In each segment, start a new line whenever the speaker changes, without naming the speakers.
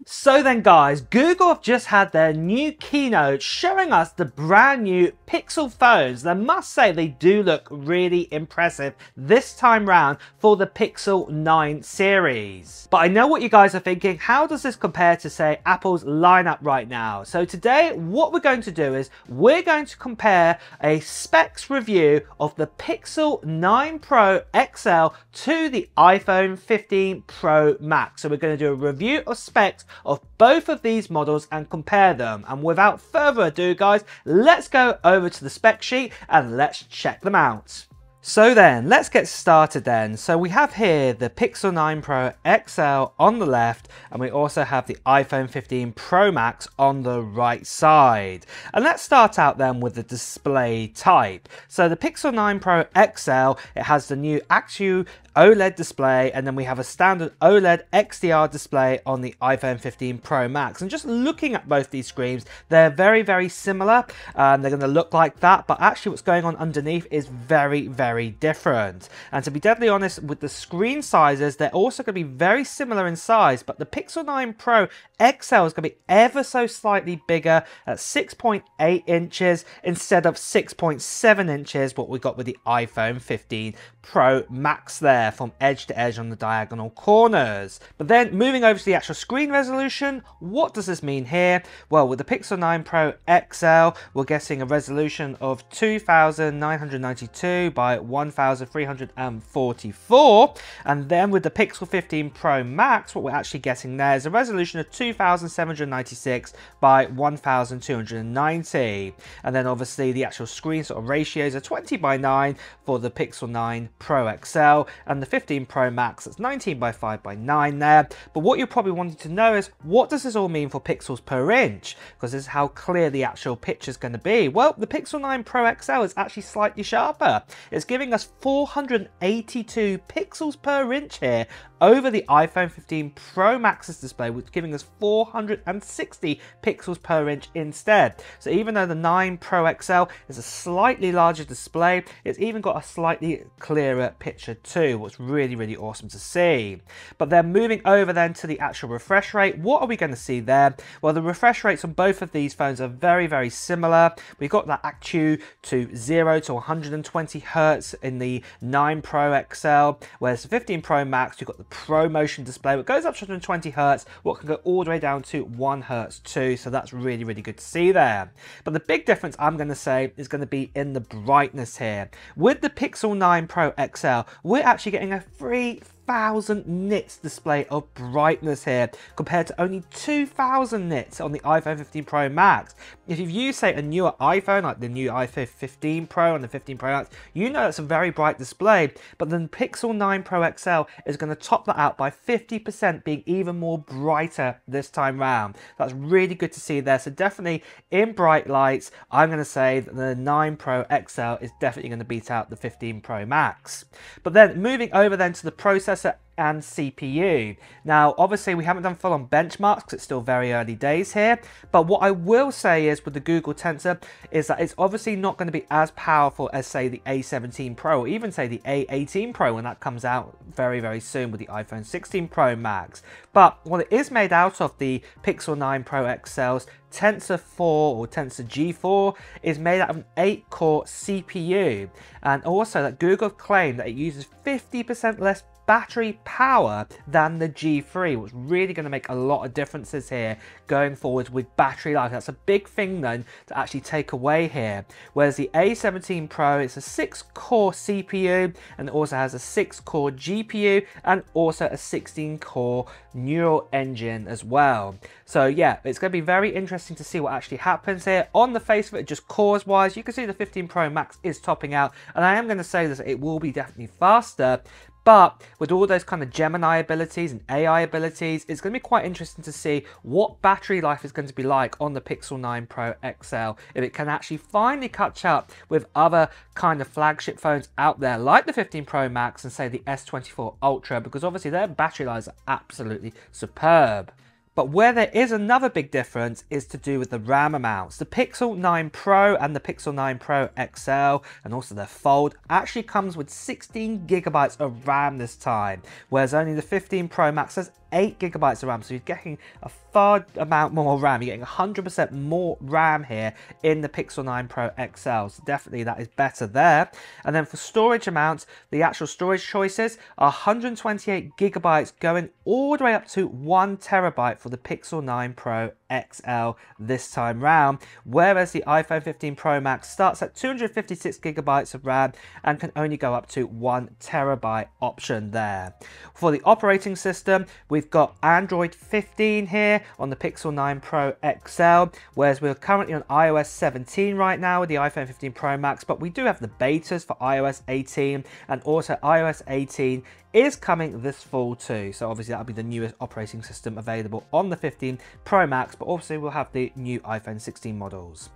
So then guys, Google have just had their new keynote showing us the brand new Pixel phones. I must say they do look really impressive this time round for the Pixel 9 series. But I know what you guys are thinking, how does this compare to say Apple's lineup right now? So today what we're going to do is we're going to compare a specs review of the Pixel 9 Pro XL to the iPhone 15 Pro Max. So we're going to do a review of specs of both of these models and compare them. And without further ado guys, let's go over to the spec sheet and let's check them out. So then, let's get started then. So we have here the Pixel 9 Pro XL on the left, and we also have the iPhone 15 Pro Max on the right side. And let's start out then with the display type. So the Pixel 9 Pro XL, it has the new Actu OLED display, and then we have a standard OLED XDR display on the iPhone 15 Pro Max. And just looking at both these screens, they're very, very similar. They're going to look like that, but actually what's going on underneath is very, very different. And to be deadly honest, with the screen sizes, they're also going to be very similar in size, but the Pixel 9 Pro XL is going to be ever so slightly bigger at 6.8 inches instead of 6.7 inches, what we got with the iPhone 15 Pro Max there, from edge to edge on the diagonal corners. But then moving over to the actual screen resolution, what does this mean here? Well, with the Pixel 9 Pro XL, we're getting a resolution of 2992 by 1344, and then with the Pixel 15 Pro Max, what we're actually getting there is a resolution of 2796 by 1290, and then obviously the actual screen sort of ratios are 20:9 for the Pixel 9 Pro XL, and the 15 Pro Max, it's 19:5:9 there. But what you're probably wanting to know is, what does this all mean for pixels per inch? Because this is how clear the actual picture is going to be. Well, the Pixel 9 Pro XL is actually slightly sharper. It's giving us 482 pixels per inch here over the iPhone 15 Pro Max's display, which is giving us 460 pixels per inch instead. So even though the 9 Pro XL is a slightly larger display, it's even got a slightly clearer picture too, what's really, really awesome to see. But then moving over then to the actual refresh rate, what are we going to see there? Well, the refresh rates on both of these phones are very, very similar. We've got that Actu to 0 to 120 Hertz in the 9 Pro XL, whereas the 15 Pro Max, you've got the Pro Motion display, which goes up to 120 Hertz, what can go all the way down to 1 Hertz too, so that's really, really good to see there. But the big difference I'm going to say is going to be in the brightness here. With the Pixel 9 Pro XL, we're actually getting a 3,000 nits display of brightness here, compared to only 2,000 nits on the iPhone 15 Pro Max. If you've used, say, a newer iPhone, like the new iPhone 15 Pro and the 15 Pro Max, you know it's a very bright display, but the Pixel 9 Pro XL is going to top that out by 50%, being even more brighter this time round. That's really good to see there. So definitely in bright lights, I'm going to say that the 9 Pro XL is definitely going to beat out the 15 Pro Max. But then moving over then to the processor and CPU. Now obviously we haven't done full-on benchmarks because it's still very early days here, but what I will say is with the Google Tensor is that it's obviously not going to be as powerful as say the A17 Pro or even say the A18 Pro when that comes out very, very soon with the iPhone 16 Pro Max. But what it is made out of, the Pixel 9 Pro XL's Tensor 4 or Tensor G4 is made out of an 8-core CPU, and also that Google claimed that it uses 50% less battery power than the G3, which is really going to make a lot of differences here going forward with battery life. That's a big thing then to actually take away here. Whereas the A17 Pro, it's a 6-core CPU and it also has a 6-core GPU and also a 16-core neural engine as well. So yeah, it's going to be very interesting to see what actually happens here. On the face of it, just cores wise, you can see the 15 Pro Max is topping out, and I am going to say this, it will be definitely faster. But with all those kind of Gemini abilities and AI abilities, it's going to be quite interesting to see what battery life is going to be like on the Pixel 9 Pro XL, if it can actually finally catch up with other kind of flagship phones out there like the 15 Pro Max and say the S24 Ultra, because obviously their battery lives are absolutely superb. But where there is another big difference is to do with the RAM amounts. The Pixel 9 Pro and the Pixel 9 Pro XL and also their Fold actually comes with 16 gigabytes of RAM this time, whereas only the 15 Pro Max has 8 gigabytes of RAM, so you're getting a far amount more RAM. You're getting 100% more RAM here in the Pixel 9 Pro XL, so definitely that is better there. And then for storage amounts, the actual storage choices are 128 gigabytes going all the way up to 1 terabyte for the Pixel 9 Pro XL this time round, whereas the iPhone 15 Pro Max starts at 256 gigabytes of RAM and can only go up to 1 terabyte option there. For the operating system, we've got Android 15 here on the Pixel 9 Pro XL, whereas we're currently on iOS 17 right now with the iPhone 15 Pro Max, but we do have the betas for iOS 18, and also iOS 18 is coming this fall too, so obviously that'll be the newest operating system available on the 15 Pro Max, but also we'll have the new iPhone 16 models.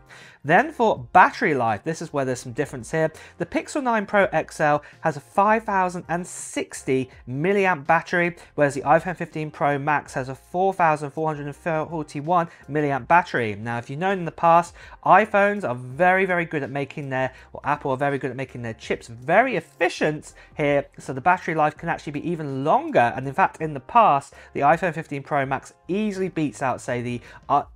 Then for battery life, this is where there's some difference here. The Pixel 9 Pro XL has a 5060 milliamp battery, whereas the iPhone 15 Pro Max has a 4441 milliamp battery. Now, if you've known in the past, iPhones are very good at making their, or Apple are very good at making their chips very efficient here, so the battery life can actually be even longer. And in fact, in the past, the iPhone 15 Pro Max easily beats out, say, the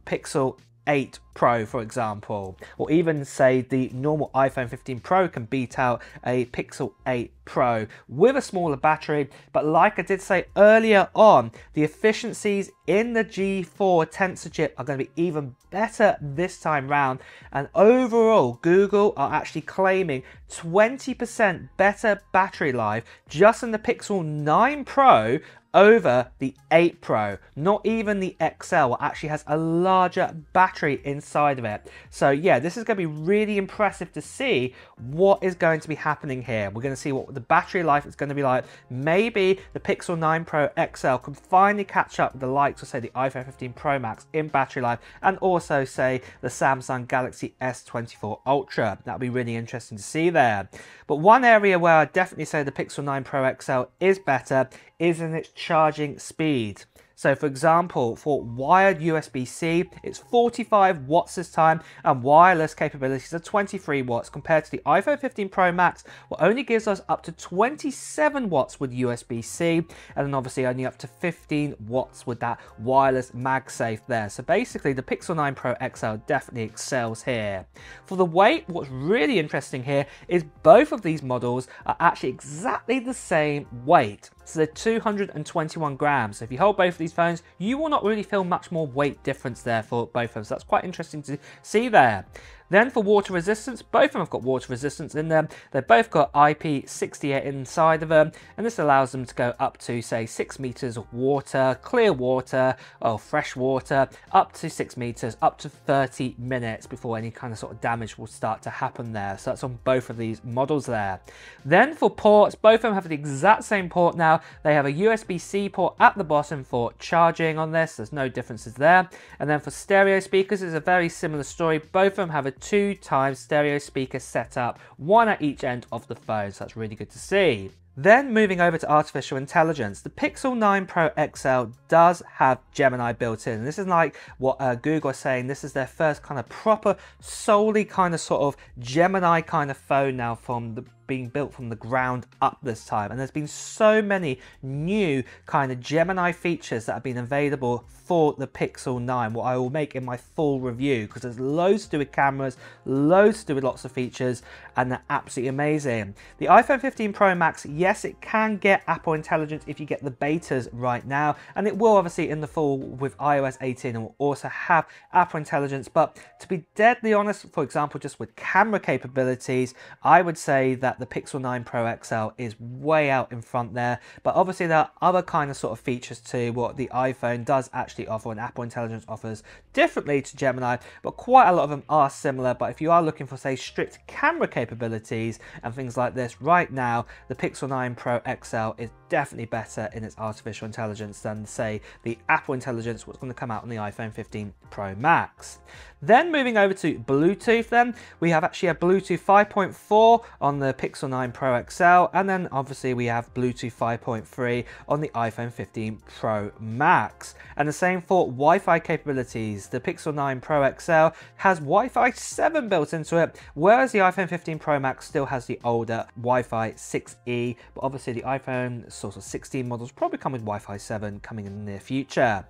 Pixel 8 Pro, for example, or even say the normal iPhone 15 Pro can beat out a Pixel 8 Pro with a smaller battery. But like I did say earlier on, the efficiencies in the G4 Tensor chip are going to be even better this time round, and overall Google are actually claiming 20% better battery life just in the Pixel 9 Pro over the 8 Pro. Not even the XL actually has a larger battery inside of it. So yeah, this is going to be really impressive to see what is going to be happening here. We're going to see what the battery life is going to be like. Maybe the Pixel 9 Pro XL can finally catch up with the likes of, say, the iPhone 15 Pro Max in battery life, and also say the Samsung Galaxy S24 Ultra. That'll be really interesting to see there. But one area where I definitely say the Pixel 9 Pro XL is better is in its charging speed. So for example, for wired USB-C, it's 45 watts this time, and wireless capabilities are 23 watts, compared to the iPhone 15 Pro Max, what only gives us up to 27 watts with USB-C, and then obviously only up to 15 watts with that wireless MagSafe there. So basically the Pixel 9 Pro XL definitely excels here. For the weight, what's really interesting here is both of these models are actually exactly the same weight. So they're 221 grams. So if you hold both of these phones, you will not really feel much more weight difference there for both of them. So that's quite interesting to see there. Then for water resistance, both of them have got water resistance in them. They've both got IP68 inside of them, and this allows them to go up to, say, 6 meters of water, clear water, or fresh water, up to 6 meters, up to 30 minutes before any kind of sort of damage will start to happen there. So that's on both of these models there. Then for ports, both of them have the exact same port now. They have a USB-C port at the bottom for charging on this. There's no differences there. And then for stereo speakers, it's a very similar story. Both of them have a 2-times stereo speaker setup, one at each end of the phone, so that's really good to see. Then moving over to artificial intelligence, the Pixel 9 Pro XL does have Gemini built in. This is like what Google is saying, this is their first kind of proper, solely kind of sort of Gemini kind of phone now from the being built from the ground up this time. And there's been so many new kind of Gemini features that have been available for the Pixel 9, what I will make in my full review, because there's loads to do with cameras, loads to do with lots of features, and they're absolutely amazing. The iPhone 15 Pro Max, yes, it can get Apple Intelligence if you get the betas right now, and it will obviously in the fall with iOS 18 and will also have Apple Intelligence. But to be deadly honest, for example, just with camera capabilities, I would say that the Pixel 9 Pro XL is way out in front there. But obviously there are other kind of sort of features too, what the iPhone does actually offer and Apple Intelligence offers differently to Gemini, but quite a lot of them are similar. But if you are looking for, say, strict camera capabilities and things like this right now, the Pixel 9 Pro XL is definitely better in its artificial intelligence than, say, the Apple Intelligence what's going to come out on the iPhone 15 Pro Max. Then moving over to Bluetooth, then we have actually a Bluetooth 5.4 on the Pixel 9 Pro XL, and then obviously we have Bluetooth 5.3 on the iPhone 15 Pro Max. And the same for Wi-Fi capabilities. The Pixel 9 Pro XL has Wi-Fi 7 built into it, whereas the iPhone 15 Pro Max still has the older Wi-Fi 6E, but obviously the iPhone sort of 16 models probably come with Wi-Fi 7 coming in the near future.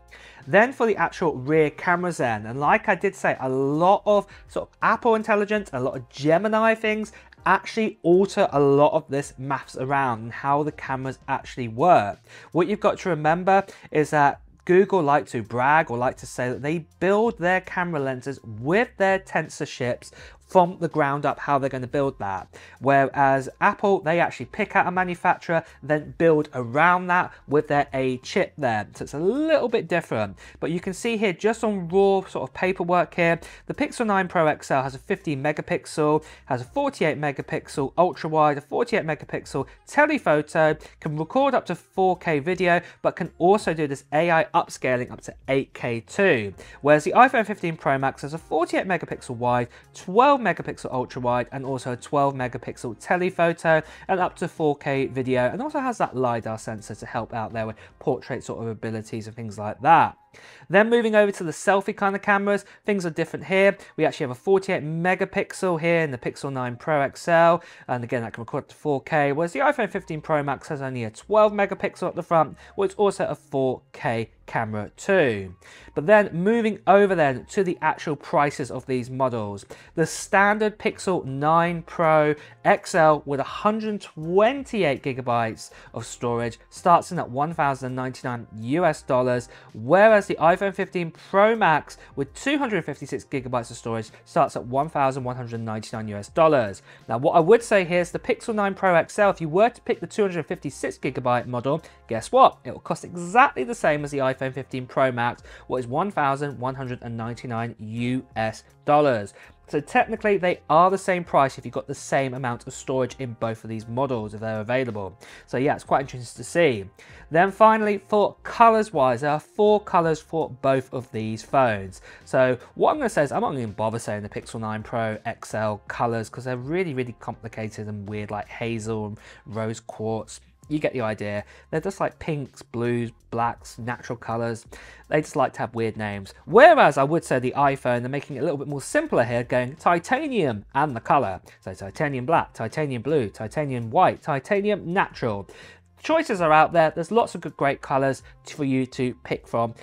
Then for the actual rear cameras then, and like I did say, a lot of sort of Apple Intelligence, a lot of Gemini things actually alter a lot of this maths around and how the cameras actually work. What you've got to remember is that Google like to brag or like to say that they build their camera lenses with their tensor chips from the ground up, how they're going to build that. Whereas Apple, they actually pick out a manufacturer, then build around that with their A chip there. So it's a little bit different. But you can see here, just on raw sort of paperwork here, the Pixel 9 Pro XL has a 15 megapixel, has a 48 megapixel ultra wide, a 48 megapixel telephoto, can record up to 4K video, but can also do this AI upscaling up to 8K too. Whereas the iPhone 15 Pro Max has a 48 megapixel wide, 12 megapixel ultra wide, and also a 12 megapixel telephoto and up to 4K video, and also has that LiDAR sensor to help out there with portrait sort of abilities and things like that. Then moving over to the selfie kind of cameras, things are different here. We actually have a 48 megapixel here in the Pixel 9 Pro XL, and again that can record to 4K, whereas the iPhone 15 Pro Max has only a 12 megapixel at the front, which is also a 4K camera too. But then moving over then to the actual prices of these models. The standard Pixel 9 Pro XL with 128 gigabytes of storage starts in at $1,099 US, whereas the iPhone 15 Pro Max with 256 gigabytes of storage starts at $1,199 US. Now what I would say here is the Pixel 9 Pro XL, if you were to pick the 256 gigabyte model, guess what? It will cost exactly the same as the iPhone 15 Pro Max, what is $1,199 US. So technically they are the same price if you've got the same amount of storage in both of these models if they're available. So yeah, it's quite interesting to see. Then finally, for colors wise, there are 4 colors for both of these phones. So what I'm going to say is I'm not going to bother saying the Pixel 9 Pro XL colors because they're really complicated and weird, like hazel and rose quartz. You get the idea. They're just like pinks, blues, blacks, natural colors. They just like to have weird names. Whereas I would say the iPhone, they're making it a little bit more simpler here, going titanium and the color. So titanium black, titanium blue, titanium white, titanium natural. Choices are out there. There's lots of good, great colors for you to pick from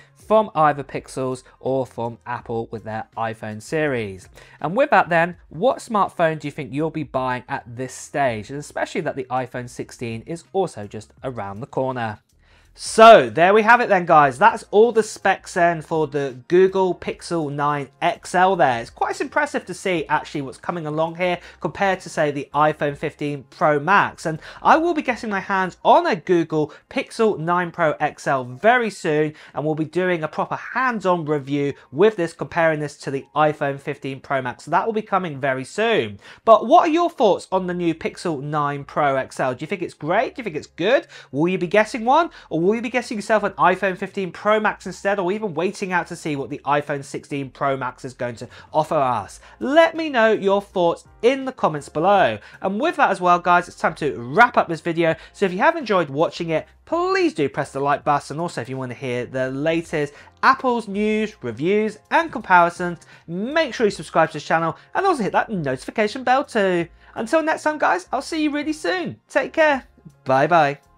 either Pixels or from Apple with their iPhone series. And with that then, what smartphone do you think you'll be buying at this stage? And especially that the iPhone 16 is also just around the corner. So there we have it then, guys. That's all the specs then for the Google Pixel 9 XL there. It's quite impressive to see actually what's coming along here compared to say the iPhone 15 Pro Max. And I will be getting my hands on a Google Pixel 9 Pro XL very soon, and we'll be doing a proper hands-on review with this, comparing this to the iPhone 15 Pro Max. So that will be coming very soon. But what are your thoughts on the new Pixel 9 Pro XL? Do you think it's great? Do you think it's good? Will you be getting one? Or will you be getting yourself an iPhone 15 Pro Max instead, or even waiting out to see what the iPhone 16 Pro Max is going to offer us? Let me know your thoughts in the comments below. And with that as well, guys, it's time to wrap up this video. So if you have enjoyed watching it, please do press the like button. Also, if you want to hear the latest Apple's news, reviews and comparisons, make sure you subscribe to this channel and also hit that notification bell too. Until next time, guys, I'll see you really soon. Take care. Bye bye.